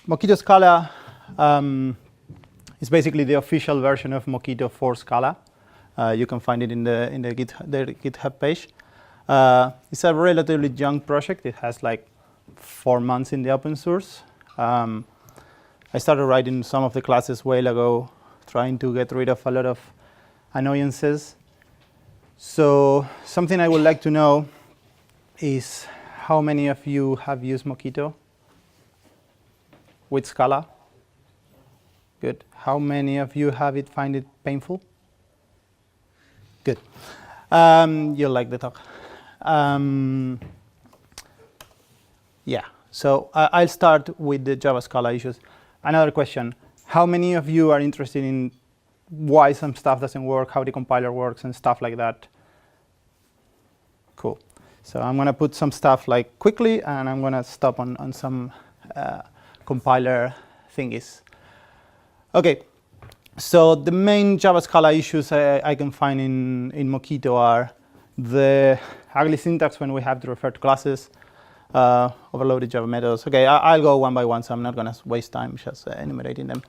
Mockito-Scala is basically the official version of Mockito for Scala. You can find it in the their GitHub page. It's a relatively young project. It has like 4 months in the open source. I started writing some of the classes a while ago, trying to get rid of a lot of annoyances. So something I would like to know is how many of you have used Mockito with Scala? Good. How many of you find it painful? Good. You like the talk. Yeah. So I'll start with the Java Scala issues. Another question. How many of you are interested in why some stuff doesn't work, how the compiler works, and stuff like that? Cool. So I'm going to put some stuff like quickly, and I'm going to stop on some compiler thingies. OK. So the main Java Scala issues I can find in Mockito are the ugly syntax when we have to refer to classes, overloaded Java methods. OK, I'll go one by one, so I'm not going to waste time just enumerating them.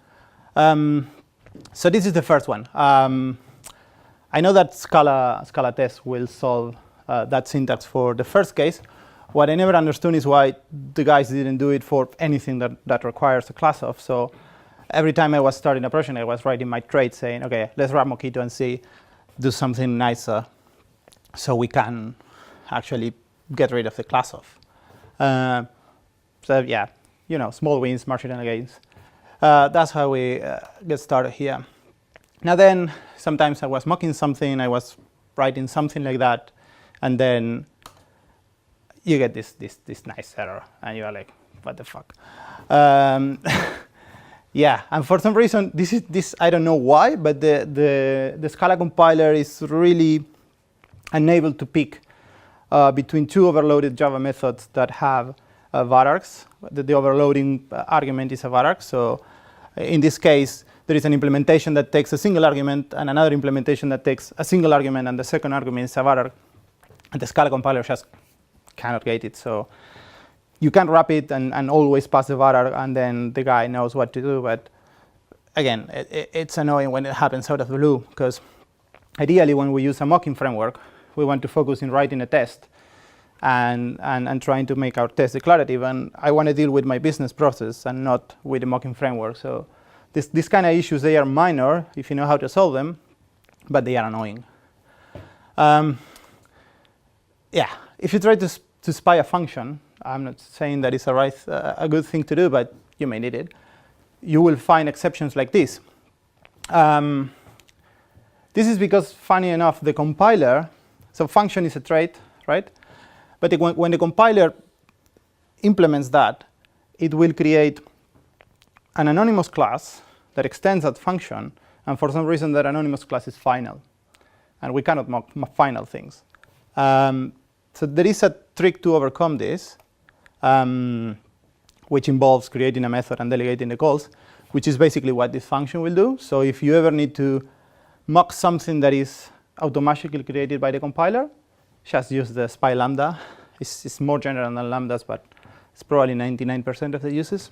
So this is the first one. I know that Scala Test will solve that syntax for the first case. What I never understood is why the guys didn't do it for anything that requires a class of. So every time I was starting a project, I was writing my trade saying, OK, let's run Mockito and do something nicer so we can actually get rid of the class of. So yeah, small wins, marginal gains. That's how we get started here. Now then, sometimes I was mocking something, I was writing something like that, and then you get this nice error, and you are like, what the fuck? Yeah, and for some reason, this I don't know why, but the Scala compiler is really unable to pick between two overloaded Java methods that have varargs. The overloading argument is a vararg. So in this case, there is an implementation that takes a single argument and another implementation that takes a single argument, and the second argument is a vararg. And the Scala compiler just cannot get it. So you can wrap it and always pass the vararg, and then the guy knows what to do. But again, it's annoying when it happens out of the blue, because ideally when we use a mocking framework, we want to focus in writing a test and trying to make our test declarative. And I want to deal with my business process and not with the mocking framework. So these kind of issues, they are minor if you know how to solve them, but they are annoying. Yeah, if you try to spy a function, I'm not saying that it's a good thing to do, but you may need it. You will find exceptions like this. This is because, funny enough, the compiler, so function is a trait, right? But when the compiler implements that, it will create an anonymous class that extends that function, and for some reason that anonymous class is final. And we cannot mock final things. So there is a trick to overcome this, which involves creating a method and delegating the calls, which is basically what this function will do. So if you ever need to mock something that is automatically created by the compiler, just use the spy lambda. It's more general than lambdas, but it's probably 99% of the uses.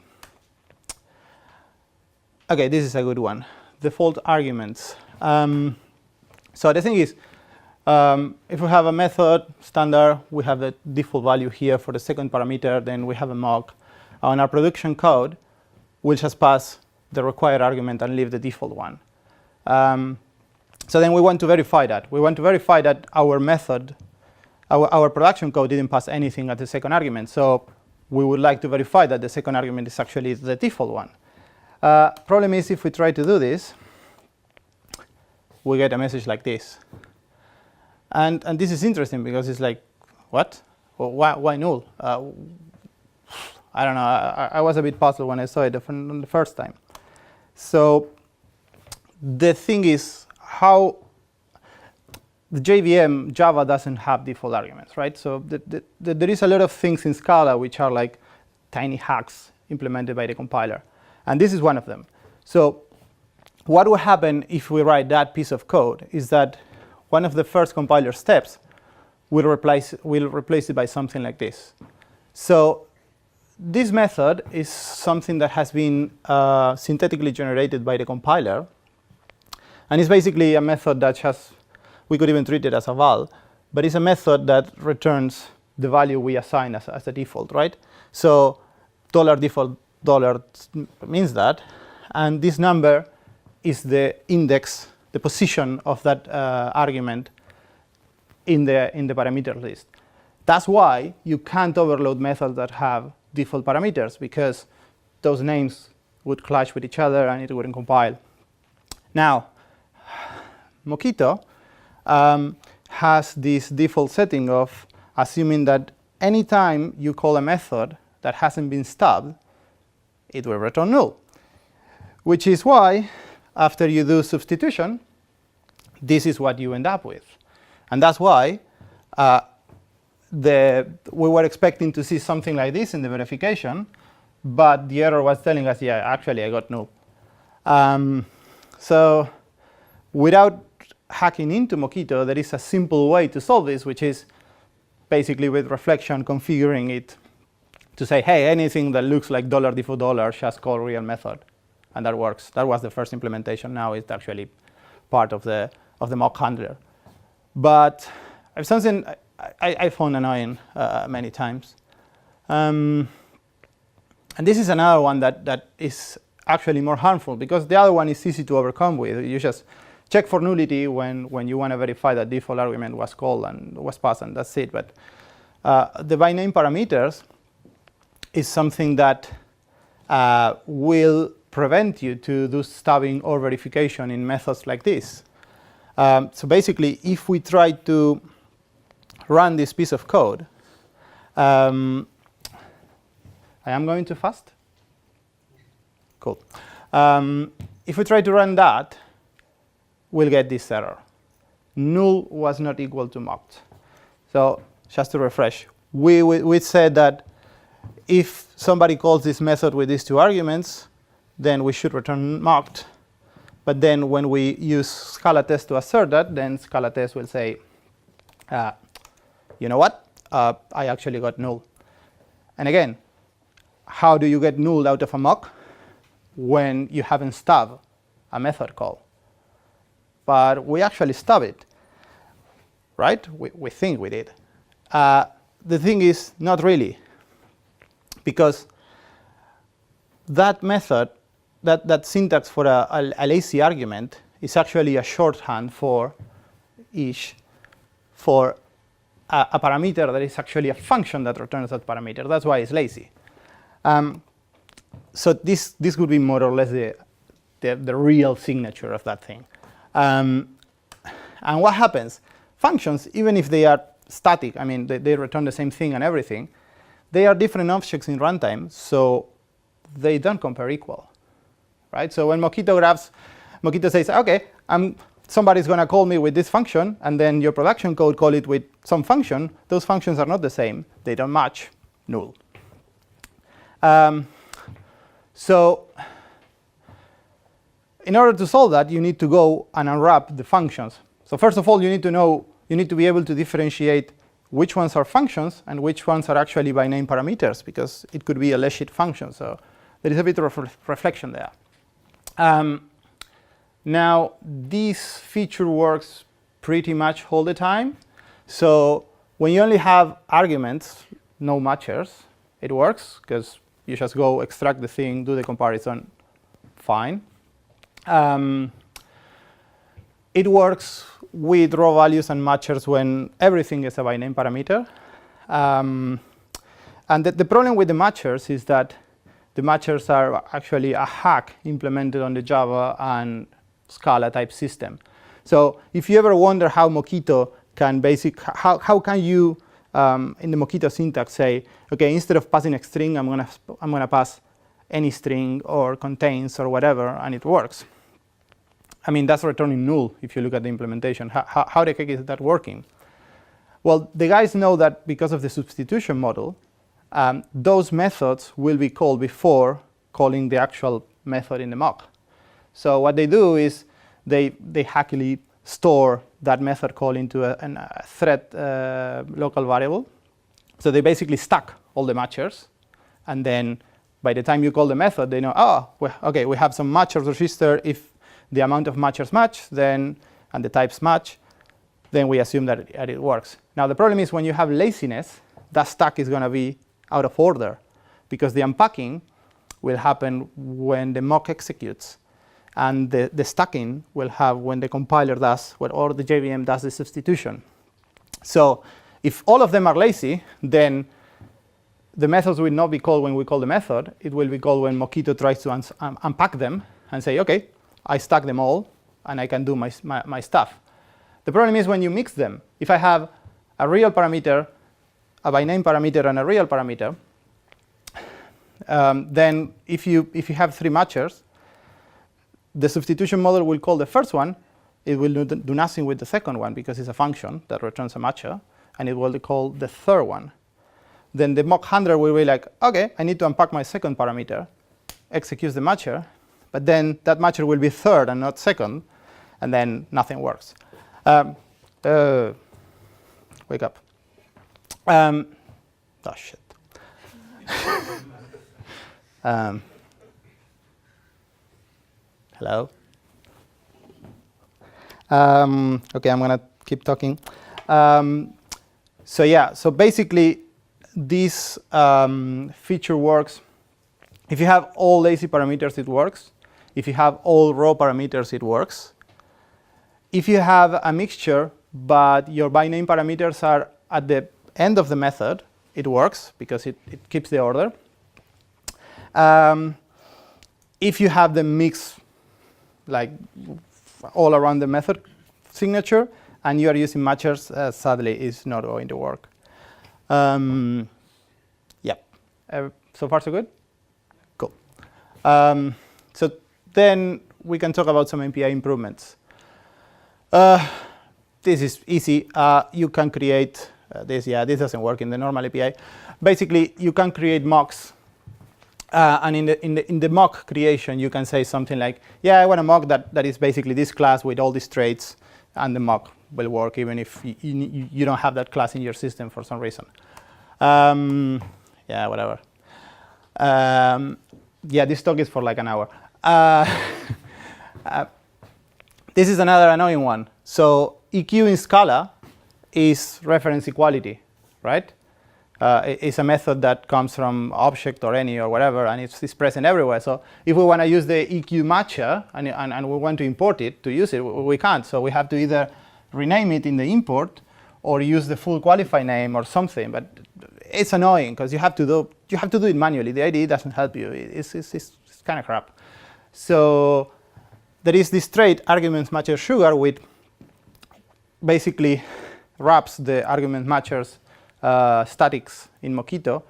OK, this is a good one. Default arguments. So the thing is, if we have a method standard, we have the default value here for the second parameter, then we have a mock. On our production code, we'll just pass the required argument and leave the default one. So then we want to verify that. We want to verify that our method, our production code didn't pass anything at the second argument. So we would like to verify that the second argument is actually the default one. Problem is, if we try to do this, we get a message like this. And this is interesting because it's like, what? Well, why null? I don't know. I was a bit puzzled when I saw it the first time. So the thing is, how the JVM, Java doesn't have default arguments, right? So there is a lot of things in Scala which are like tiny hacks implemented by the compiler. And this is one of them. So what will happen if we write that piece of code is that one of the first compiler steps will replace it by something like this. So this method is something that has been synthetically generated by the compiler. And it's basically a method that we could even treat it as a val, but it's a method that returns the value we assign as a default, right? So $default means that, and this number is the index, the position of that argument in the parameter list. That's why you can't overload methods that have default parameters, because those names would clash with each other and it wouldn't compile. Now, Mockito has this default setting of assuming that anytime you call a method that hasn't been stubbed, it will return null. Which is why, after you do substitution, this is what you end up with. And that's why we were expecting to see something like this in the verification, but the error was telling us, yeah, actually I got null. So without hacking into Mockito, there is a simple way to solve this, which is basically with reflection configuring it to say, hey, anything that looks like $default just call real method. And that works. That was the first implementation. Now it's actually part of the mock handler. But it's something I found annoying many times. And this is another one that is actually more harmful, because the other one is easy to overcome with. You just check for nullity when you want to verify that default argument was called and was passed, and that's it. But the Byname parameters is something that will prevent you to do stubbing or verification in methods like this. So basically, if we try to run this piece of code, I am going too fast? Cool. If we try to run that, we'll get this error. Null was not equal to mocked. So just to refresh, we said that if somebody calls this method with these two arguments, then we should return mocked. But then when we use Scala Test to assert that, then Scala Test will say, you know what? I actually got null. And again, how do you get null out of a mock? When you haven't stubbed a method call. But we actually stub it, right? We think we did. The thing is, not really. Because that method, that syntax for a lazy argument is actually a shorthand for a parameter that is actually a function that returns that parameter. That's why it's lazy. So this would be more or less the real signature of that thing. And what happens? Functions, even if they are static, I mean, they return the same thing and everything, they are different objects in runtime, so they don't compare equal, right? So when Mockito says, okay, somebody's going to call me with this function, and then your production code call it with some function, those functions are not the same, they don't match, null. So in order to solve that, you need to go and unwrap the functions. So first of all, you need to be able to differentiate which ones are functions and which ones are actually Byname parameters, because it could be a legit function. So there is a bit of reflection there. Now, this feature works pretty much all the time. So when you only have arguments, no matchers, it works, because you just go extract the thing, do the comparison, fine. It works with raw values and matchers when everything is a Byname parameter. And the problem with the matchers is that the matchers are actually a hack implemented on the Java and Scala type system. So if you ever wonder how Mockito can how can you in the Mockito syntax say, okay, instead of passing a string, I'm gonna pass any string or contains or whatever, and it works. I mean, that's returning null if you look at the implementation. How the heck is that working? Well, the guys know that because of the substitution model, those methods will be called before calling the actual method in the mock. So what they do is they hackily store that method call into a thread local variable. So they basically stack all the matchers, And then by the time you call the method, they know, oh, well, okay, we have some matchers registered. If the amount of matchers match, then, and the types match, then we assume that it works. Now, the problem is when you have laziness, that stack is going to be out of order, because the unpacking will happen when the mock executes, and the stacking will have when the compiler does, or the JVM does the substitution. So if all of them are lazy, then the methods will not be called when we call the method. It will be called when Mockito tries to unpack them and say, OK, I stack them all, and I can do my stuff. The problem is when you mix them. If I have a real parameter, a Byname parameter, and a real parameter, then if you have 3 matchers, the substitution model will call the first one. It will do nothing with the second one because it's a function that returns a matcher, and it will call the third one. Then the mock handler will be like, OK, I need to unpack my second parameter, executes the matcher, but then that matcher will be third and not second, and then nothing works. Wake up. Oh, shit. Hello? OK, I'm going to keep talking. So yeah, so basically, this feature works. If you have all lazy parameters, it works. If you have all raw parameters, it works. If you have a mixture, but your Byname parameters are at the end of the method, it works because it keeps the order. If you have them mixed like all around the method signature and you are using matchers, sadly, it's not going to work. Yeah. So far, so good? Cool. So then we can talk about some API improvements. This is easy. You can create this. Yeah, this doesn't work in the normal API. Basically, you can create mocks. And in the mock creation, you can say something like, yeah, I want a mock that is basically this class with all these traits, and the mock will work even if you don't have that class in your system for some reason. Yeah, whatever. Yeah, this talk is for like an hour. This is another annoying one. So EQ in Scala is reference equality, right? It's a method that comes from object or any or whatever, and it's present everywhere. So if we want to use the EQ matcher and we want to import it to use it, we can't. So we have to either rename it in the import or use the full qualify name or something. But it's annoying because you have to do it manually. The IDE doesn't help you. It's kind of crap. So there is this trait arguments matcher sugar, which basically wraps the argument matchers statics in Mockito.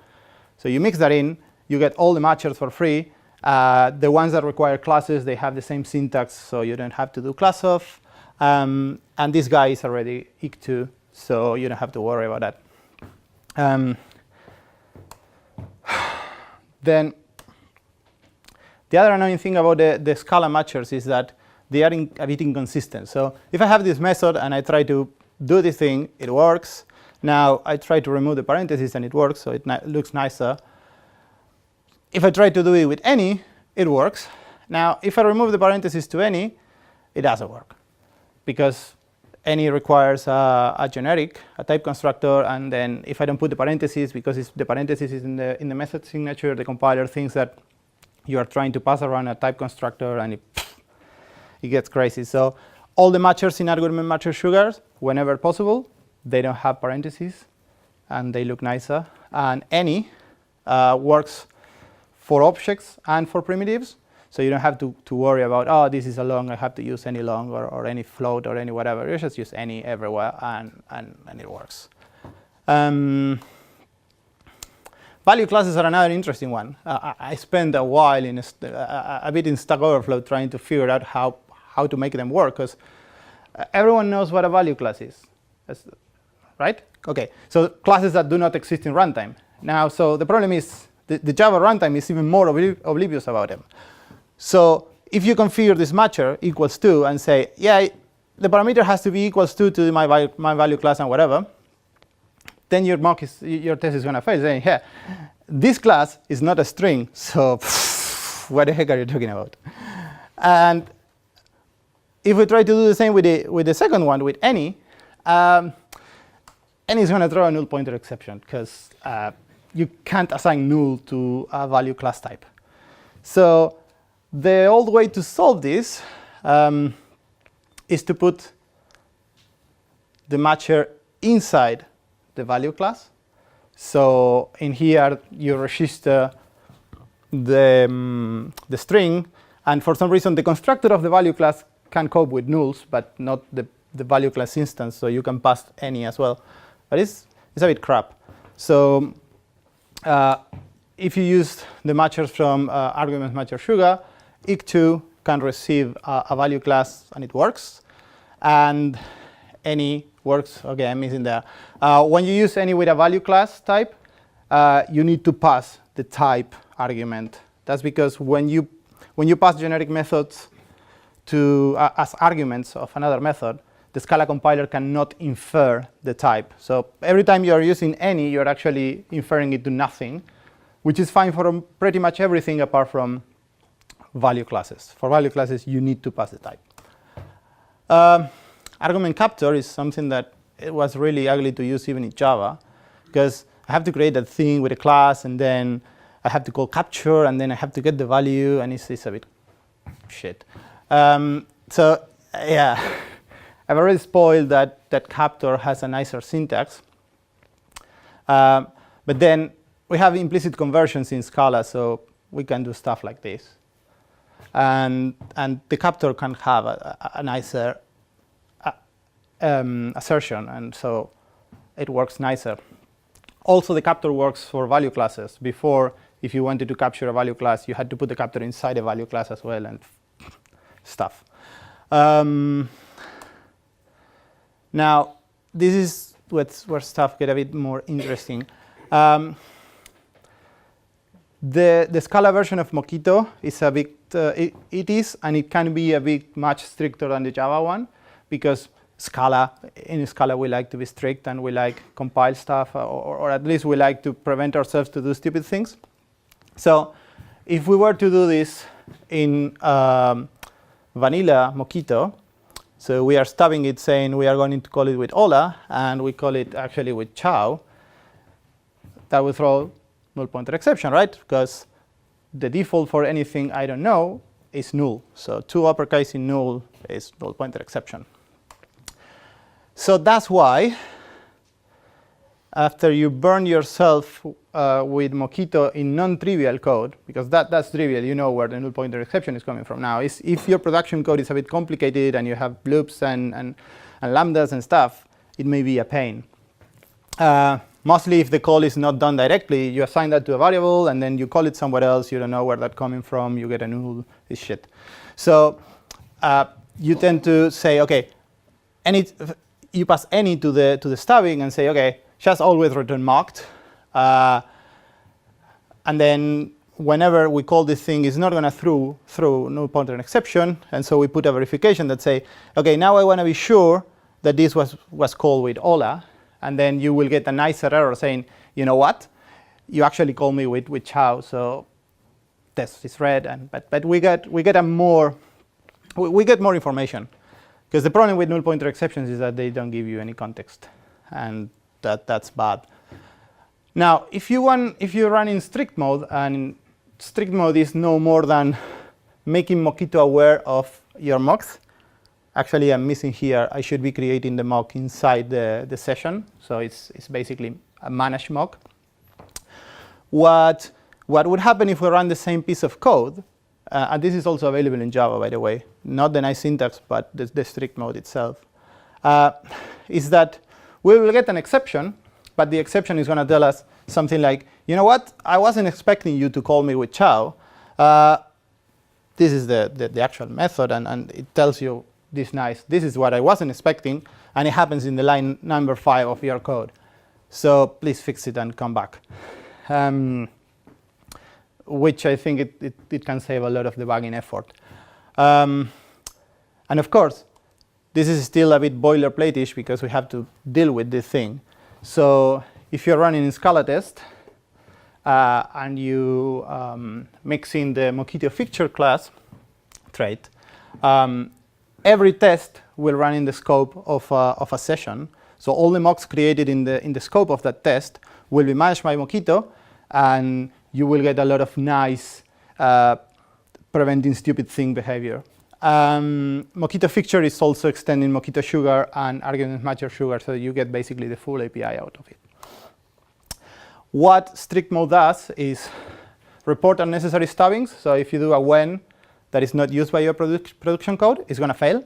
So you mix that in, you get all the matchers for free. The ones that require classes, they have the same syntax, so you don't have to do class of. And this guy is already EQ2, so you don't have to worry about that. Then the other annoying thing about the Scala matchers is that they are a bit inconsistent. So if I have this method and I try to do this thing, it works. Now I try to remove the parentheses and it works, so it looks nicer. If I try to do it with any, it works. Now if I remove the parentheses to any, it doesn't work, because any requires a generic, a type constructor, and then if I don't put the parentheses, because the parentheses is in the method signature, the compiler thinks that you are trying to pass around a type constructor, and it gets crazy. So all the matchers in argument matcher sugars, whenever possible, they don't have parentheses, and they look nicer. And any works for objects and for primitives, so you don't have to worry about, oh, this is a long, I have to use any long or any float or any whatever. You just use any everywhere, and it works. Value classes are another interesting one. I spent a while a bit in Stack Overflow trying to figure out how to make them work, because everyone knows what a value class is. Right? OK, so classes that do not exist in runtime. Now, so the problem is the Java runtime is even more oblivious about them. So if you configure this matcher equals to and say, yeah, the parameter has to be equals to my value class and whatever, then your test is going to fail, saying, yeah, this class is not a string, so what the heck are you talking about? And if we try to do the same with the second one, with any, any is going to throw a null pointer exception, because you can't assign null to a value class type. So the old way to solve this is to put the matcher inside the value class. So in here, you register the string, and for some reason, the constructor of the value class can cope with nulls, but not the value class instance, so you can pass any as well. But it's a bit crap. So if you use the matchers from argument matcher sugar, IC2 can receive a value class, and it works. And any works. Okay, I'm missing there. When you use any with a value class type, you need to pass the type argument. That's because when you pass generic methods to as arguments of another method, the Scala compiler cannot infer the type. So every time you are using any, you're actually inferring it to nothing, which is fine for pretty much everything apart from value classes. For value classes, you need to pass the type. Argument capture is something that it was really ugly to use even in Java, because I have to create that thing with a class, and then I have to call capture, and then I have to get the value, and it's a bit shit. So yeah, I've already spoiled that capture has a nicer syntax. But then we have implicit conversions in Scala, so we can do stuff like this. And the capture can have a nicer assertion, and so it works nicer. Also, the capture works for value classes. Before, if you wanted to capture a value class, you had to put the capture inside a value class as well, and stuff. Now, this is where stuff get a bit more interesting. The Scala version of Mockito is a bit, it is, and it can be a bit much stricter than the Java one, because in Scala we like to be strict, and we like compile stuff, or at least we like to prevent ourselves to do stupid things. So if we were to do this in vanilla Mockito, so we are stubbing it saying we are going to call it with hola, and we call it actually with ciao, that will throw null pointer exception, right? Because the default for anything I don't know is null. So 2 uppercase in null is null pointer exception. So that's why, after you burn yourself with Mockito in non-trivial code, because that's trivial, you know where the null pointer exception is coming from now. If your production code is a bit complicated and you have loops and lambdas and stuff, it may be a pain. Mostly if the call is not done directly, you assign that to a variable, and then you call it somewhere else, you don't know where that's coming from, you get a null, it's shit. So you tend to say, okay, you pass any to the stubbing and say, okay, just always return mocked. And then whenever we call this thing, it's not going to throw null pointer exception. And so we put a verification that say, okay, now I want to be sure that this was called with hola. And then you will get a nicer error saying, you know what? You actually call me with ciao, so test is read. But we get more information. Because the problem with null pointer exceptions is that they don't give you any context, and that's bad. Now, if you run in strict mode, and strict mode is no more than making Mockito aware of your mocks. Actually, I'm missing here. I should be creating the mock inside the session, so it's basically a managed mock. What would happen if we run the same piece of code? And this is also available in Java, by the way. Not the nice syntax, but the strict mode itself. Is that we will get an exception, but the exception is going to tell us something like, you know what? I wasn't expecting you to call me with ciao. This is the actual method, and it tells you this is what I wasn't expecting, and it happens in the line number 5 of your code. So please fix it and come back. Which I think it can save a lot of debugging effort. And of course, this is still a bit boilerplate-ish because we have to deal with this thing. So if you're running in Scala Test, and you mix in the Mockito fixture class trait, every test will run in the scope of a session. So all the mocks created in the scope of that test will be managed by Mockito, and you will get a lot of nice preventing stupid thing behavior. Mockito fixture is also extending Mockito sugar and argument matcher sugar, so you get basically the full API out of it. What strict mode does is report unnecessary stubbings. So if you do a when that is not used by your production code, it's going to fail.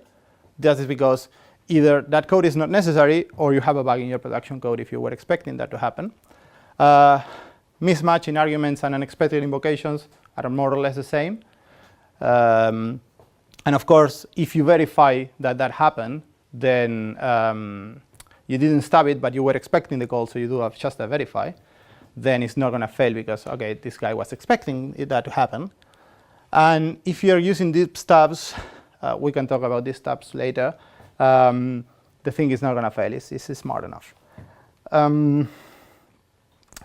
That is because either that code is not necessary or you have a bug in your production code if you were expecting that to happen. Mismatch in arguments and unexpected invocations are more or less the same. And of course, if you verify that that happened, then you didn't stub it, but you were expecting the call, so you do have just a verify, then it's not going to fail because, okay, this guy was expecting that to happen. And if you're using deep stubs, we can talk about these stubs later, the thing is not going to fail. It's smart enough.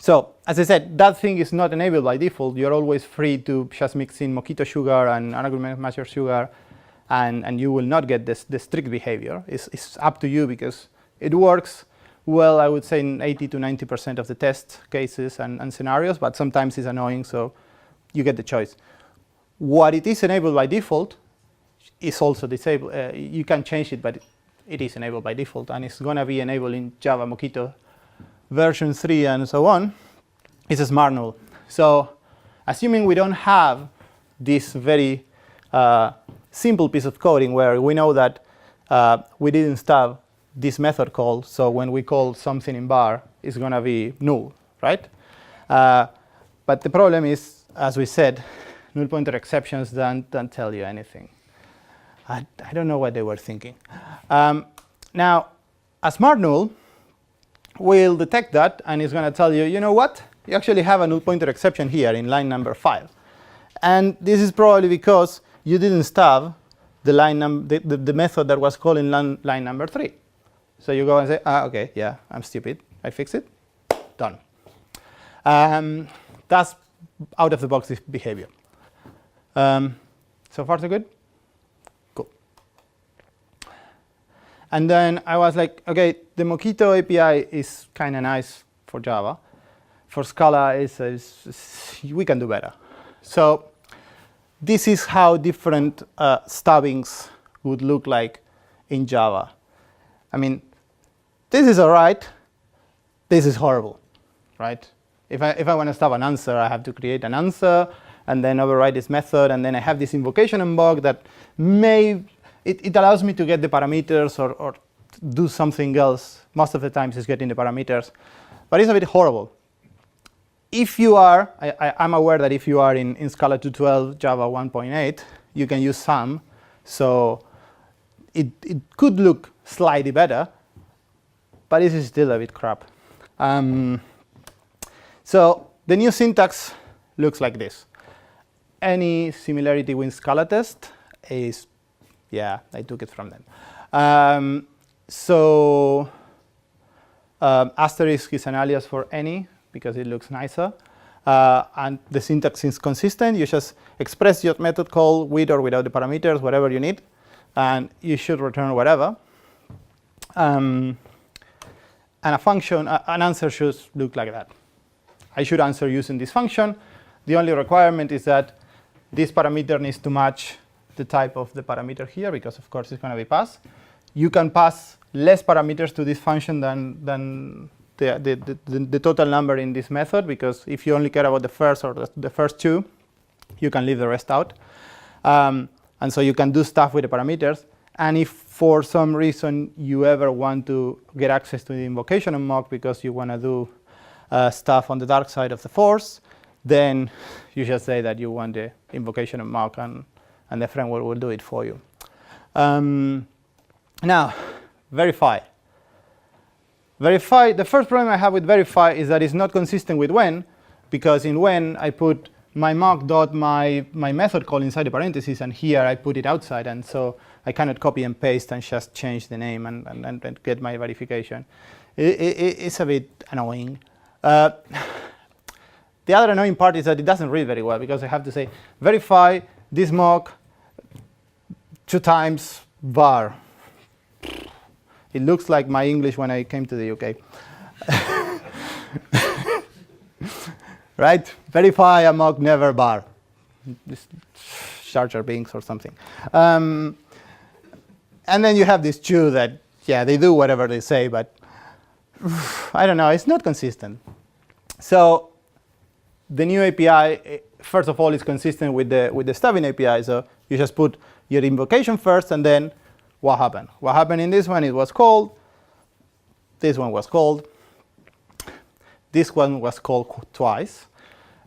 So as I said, that thing is not enabled by default. You're always free to just mix in Mockito sugar and argument matcher sugar, and you will not get the strict behavior. It's up to you because it works well, I would say, in 80 to 90% of the test cases and scenarios, but sometimes it's annoying, so you get the choice. What it is enabled by default is also disabled. You can change it, but it is enabled by default, and it's going to be enabled in Java Mockito version 3 and so on. It's a smart null. So assuming we don't have this very simple piece of coding where we know that we didn't stub this method call, so when we call something in bar, it's going to be null, right? But the problem is, as we said, null pointer exceptions don't tell you anything. I don't know what they were thinking. Now, a smart null will detect that, and it's going to tell you, you know what? You actually have a null pointer exception here in line number 5. And this is probably because you didn't stub the method that was called in line number 3. So you go and say, OK, yeah, I'm stupid. I fix it. Done. That's out-of-the-box behavior. So far, so good? Cool. And then I was like, OK, the Mockito API is kind of nice for Java. For Scala, we can do better. So this is how different stubbings would look like in Java. I mean, this is all right. This is horrible, right? If I want to stub an answer, I have to create an answer and then override this method. And then I have this invocation unbug that it allows me to get the parameters or do something else. Most of the times it's getting the parameters. But it's a bit horrible. If you are, I'm aware that if you are in Scala 2.12, Java 1.8, you can use sum. So it could look slightly better, but this is still a bit crap. So the new syntax looks like this. Any similarity with Scala Test is, yeah, I took it from them. Asterisk is an alias for any, because it looks nicer. And the syntax is consistent. You just express your method call with or without the parameters, whatever you need. And you should return whatever. And a function, an answer should look like that. I should answer using this function. The only requirement is that this parameter needs to match the type of the parameter here, because of course it's going to be passed. You can pass less parameters to this function than the total number in this method, because if you only care about the first or the first two, you can leave the rest out. And so you can do stuff with the parameters. And if for some reason you ever want to get access to the invocation and mock because you want to do stuff on the dark side of the force, then you just say that you want the invocation and mock, and the framework will do it for you. Now, verify. Verify. The first problem I have with verify is that it's not consistent with when, because in when I put my mock dot my method call inside the parentheses, and here I put it outside, and so I cannot copy and paste and just change the name and get my verification. It's a bit annoying. The the other annoying part is that it doesn't read very well, because I have to say verify this mock 2 times var. It looks like my English when I came to the UK. Right? Verify a mock never var. Jar Jar Binks or something. And then you have these 2 that, yeah, they do whatever they say, but I don't know, it's not consistent. So the new API, first of all, is consistent with the stubbing API. So you just put your invocation first, and then what happened? What happened in this one? It was called. This one was called. This one was called twice.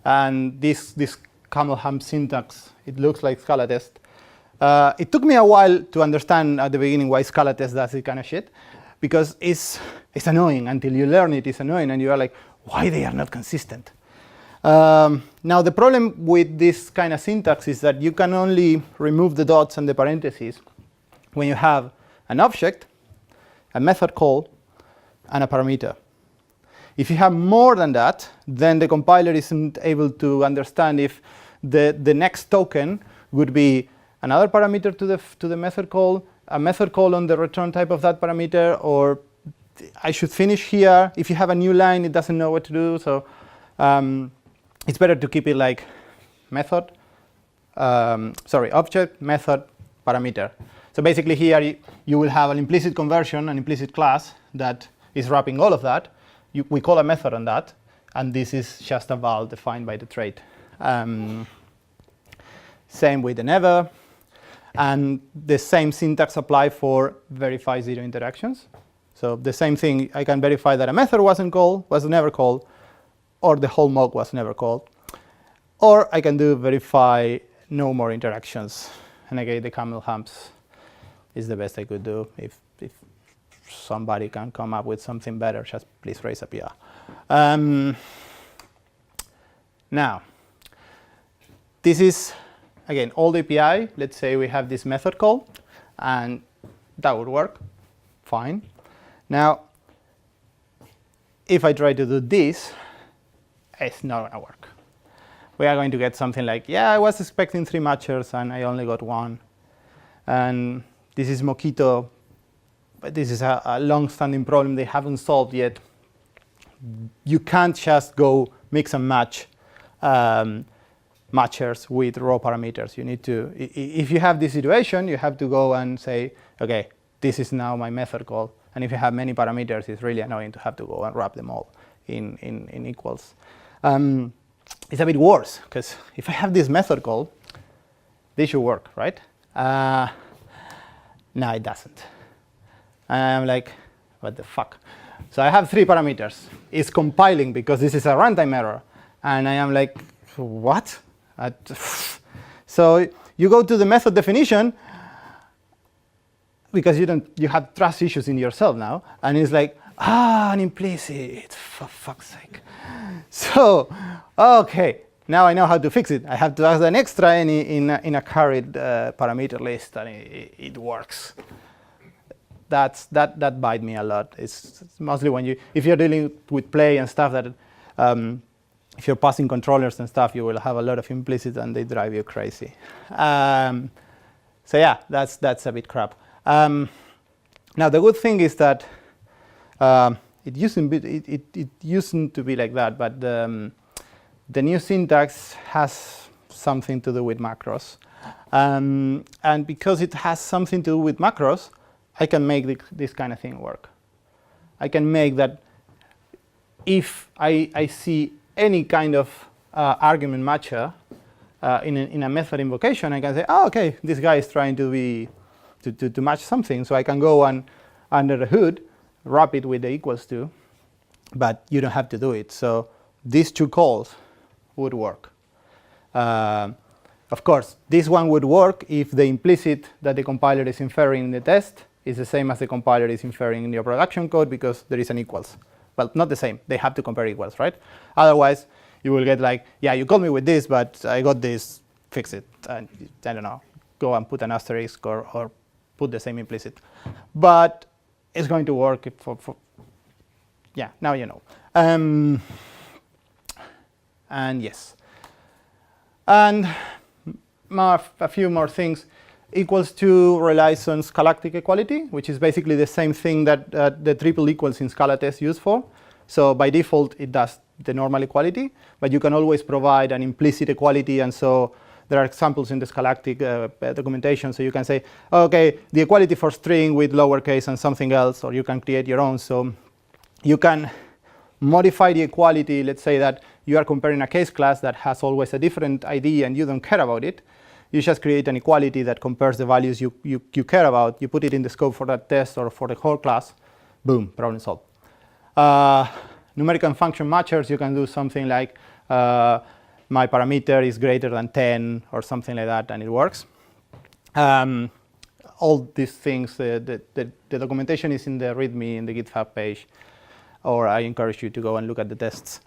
And this camel hump syntax, it looks like Scala Test. It took me a while to understand at the beginning why Scala Test does this kind of shit, because it's annoying. Until you learn it, it's annoying, and you are like, why they are not consistent? Now, the problem with this kind of syntax is that you can only remove the dots and the parentheses when you have an object, a method call, and a parameter. If you have more than that, then the compiler isn't able to understand if the next token would be another parameter to the method call, a method call on the return type of that parameter, or I should finish here. If you have a new line, it doesn't know what to do. So it's better to keep it like method, object, method, parameter. So basically here you will have an implicit conversion, an implicit class that is wrapping all of that. We call a method on that, and this is just a val defined by the trait. Same with the never, and the same syntax apply for verify 0 interactions. So the same thing, I can verify that a method was never called, or the whole mock was never called, or I can do verify no more interactions. And again, the camel humps is the best I could do. If somebody can come up with something better, just please raise a PR. Now, this is, again, old API. Let's say we have this method call, and that would work fine. Now, if I try to do this, it's not going to work. We are going to get something like, yeah, I was expecting 3 matchers, and I only got 1. And this is Mockito, but this is a long-standing problem they haven't solved yet. You can't just go mix and match matchers with raw parameters. You need to, if you have this situation, you have to go and say, okay, this is now my method call. And if you have many parameters, it's really annoying to have to go and wrap them all in equals. It's a bit worse, because if I have this method call, this should work, right? No, it doesn't. I'm like, what the fuck? So I have 3 parameters. It's compiling because this is a runtime error. And I am like, what? So you go to the method definition, because you have trust issues in yourself now. And it's like, an implicit, for fuck's sake. So, okay, now I know how to fix it. I have to add an extra in a carried parameter list, and it works. That bite me a lot. It's mostly when if you're dealing with play and stuff that, if you're passing controllers and stuff, you will have a lot of implicit and they drive you crazy. So yeah, that's a bit crap. Now the good thing is that it used to be like that, but the new syntax has something to do with macros, and because it has something to do with macros, I can make this kind of thing work. I can make that if I see any kind of argument matcher in a method invocation, I can say, oh, okay, this guy is trying to match something, so I can go and under the hood, wrap it with the equals to, but you don't have to do it. So these 2 calls would work. Of course, this one would work if the implicit that the compiler is inferring in the test is the same as the compiler is inferring in your production code, because there is an equals. Well, not the same. They have to compare equals, right? Otherwise, you will get like, yeah, you called me with this, but I got this, fix it. And I don't know, go and put an asterisk or put the same implicit. But it's going to work for yeah, now you know. And and yes. And a few more things. Equals to relies on Scholastic equality, which is basically the same thing that the triple equals in Scala Test use for. So by default, it does the normal equality, but you can always provide an implicit equality, and so there are examples in the Scholastic documentation. So you can say, okay, the equality for string with lowercase and something else, or you can create your own. So you can modify the equality. Let's say that you are comparing a case class that has always a different ID and you don't care about it. You just create an equality that compares the values you care about. You put it in the scope for that test or for the whole class. Boom, problem solved. Numerical function matchers, you can do something like my parameter is greater than 10 or something like that, and it works. All these things, the documentation is in the README in the GitHub page, or I encourage you to go and look at the tests.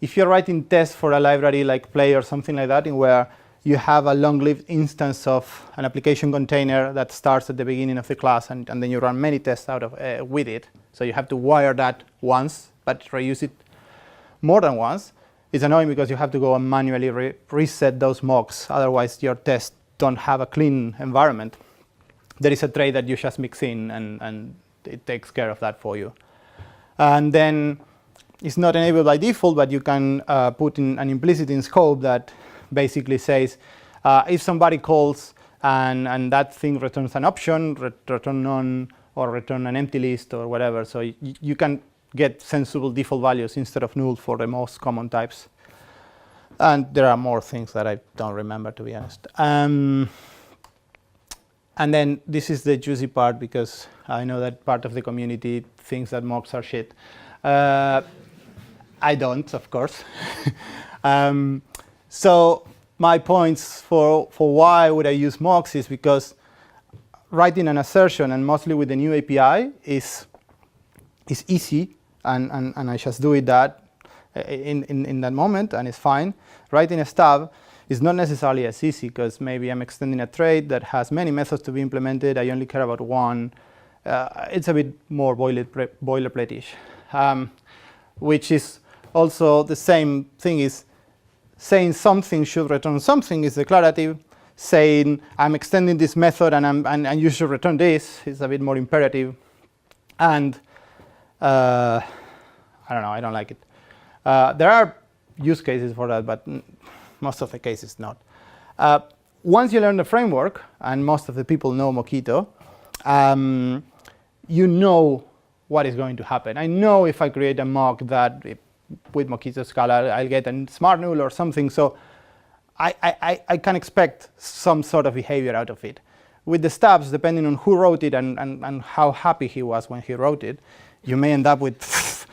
If you're writing tests for a library like Play or something like that, in where you have a long-lived instance of an application container that starts at the beginning of the class, and then you run many tests out of with it, so you have to wire that once, but reuse it more than once. It's annoying because you have to go and manually reset those mocks. Otherwise, your tests don't have a clean environment. There is a tray that you just mix in, and it takes care of that for you. And then it's not enabled by default, but you can put in an implicit in scope that basically says if somebody calls and that thing returns an option, return none, or return an empty list or whatever. So you can get sensible default values instead of null for the most common types. And there are more things that I don't remember, to be honest. And then this is the juicy part, because I know that part of the community thinks that mocks are shit. I don't, of course. So my points for why would I use mocks is because writing an assertion, and mostly with the new API, is easy, and I just do it that in that moment, and it's fine. Writing a stub is not necessarily as easy, because maybe I'm extending a trait that has many methods to be implemented. I only care about one. It's a bit more boilerplate-ish, which is also the same thing. Is saying something should return something is declarative. Saying I'm extending this method and you should return this is a bit more imperative. And I don't know, I don't like it. There are use cases for that, but most of the cases not. Once you learn the framework, and most of the people know Mockito, you know what is going to happen. I know if I create a mock that with Mockito-Scala, I'll get a smart null or something. So I can expect some sort of behavior out of it. With the stubs, depending on who wrote it and how happy he was when he wrote it, you may end up with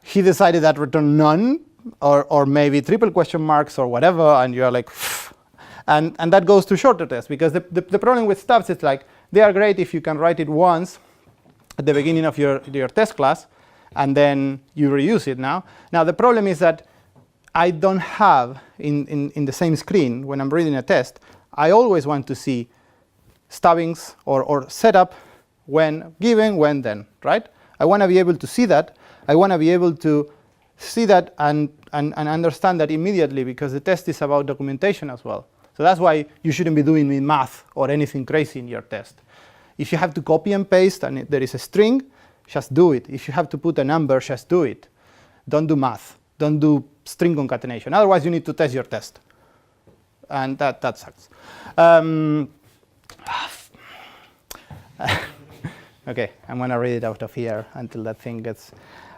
he decided that return none, or maybe triple question marks or whatever, and you're like, and that goes to shorter tests, because the problem with stubs is like, they are great if you can write it once at the beginning of your test class, and then you reuse it now. Now the problem is that I don't have in the same screen when I'm reading a test, I always want to see stubbings or setup, when given, when then, right? I want to be able to see that. I want to be able to see that and understand that immediately, because the test is about documentation as well. So that's why you shouldn't be doing math or anything crazy in your test. If you have to copy and paste and there is a string, just do it. If you have to put a number, just do it. Don't do math. Don't do string concatenation. Otherwise, you need to test your test. And that sucks. OK, I'm going to read it out of here until that thing gets.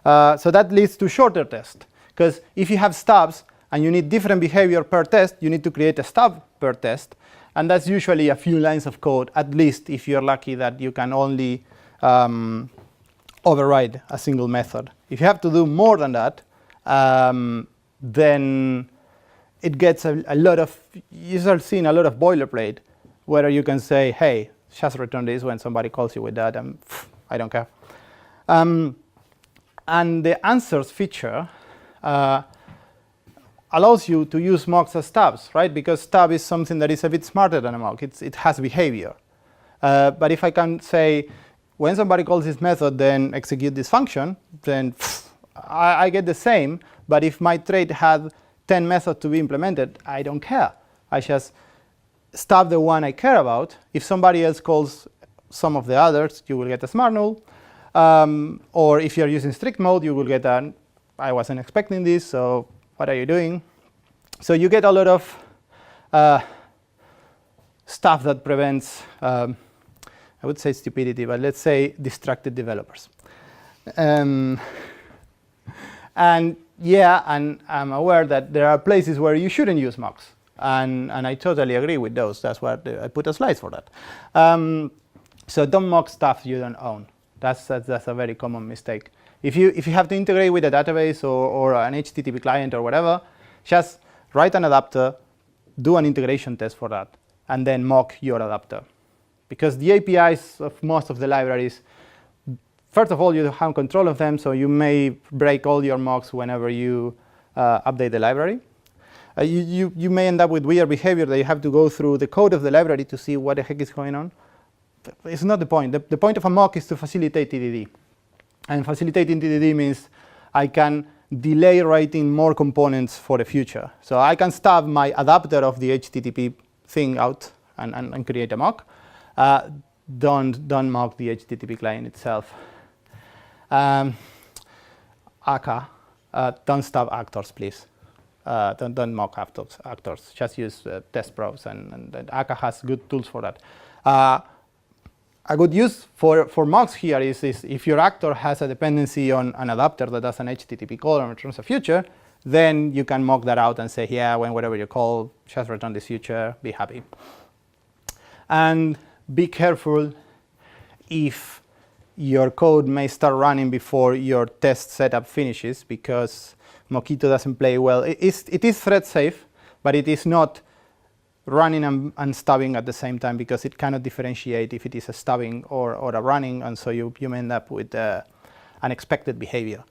So that leads to shorter tests. Because if you have stubs and you need different behavior per test, you need to create a stub per test. And that's usually a few lines of code, at least if you're lucky that you can only override a single method. If you have to do more than that, then it gets a lot of, you start seeing a lot of boilerplate, where you can say, hey, just return this when somebody calls you with that, and I don't care. And the answers feature allows you to use mocks as stubs, right? Because stub is something that is a bit smarter than a mock. It has behavior. But if I can say, when somebody calls this method, then execute this function, then I get the same, but if my thread had 10 methods to be implemented, I don't care. I just stop the one I care about. If somebody else calls some of the others, you will get a smart null. Or if you're using strict mode, you will get an, I wasn't expecting this, so what are you doing? So you get a lot of stuff that prevents, I would say stupidity, but let's say distracted developers. And yeah, and I'm aware that there are places where you shouldn't use mocks. And I totally agree with those. That's why I put a slide for that. So don't mock stuff you don't own. That's a very common mistake. If you have to integrate with a database or an HTTP client or whatever, just write an adapter, do an integration test for that, and then mock your adapter. Because the APIs of most of the libraries, first of all, you have control of them, so you may break all your mocks whenever you update the library. You may end up with weird behavior that you have to go through the code of the library to see what the heck is going on. It's not the point. The point of a mock is to facilitate TDD. And facilitating TDD means I can delay writing more components for the future. So I can stub my adapter of the HTTP thing out and create a mock. Don't mock the HTTP client itself. Akka, don't stub actors, please. Don't mock actors. Just use test pros, and Akka has good tools for that. A good use for mocks here is if your actor has a dependency on an adapter that does an HTTP call and returns a future, then you can mock that out and say, yeah, whenever you call, just return this future, be happy. And be careful if your code may start running before your test setup finishes, because Mockito doesn't play well. It is thread safe, but it is not running and stubbing at the same time, because it cannot differentiate if it is a stubbing or a running, and so you may end up with unexpected behavior.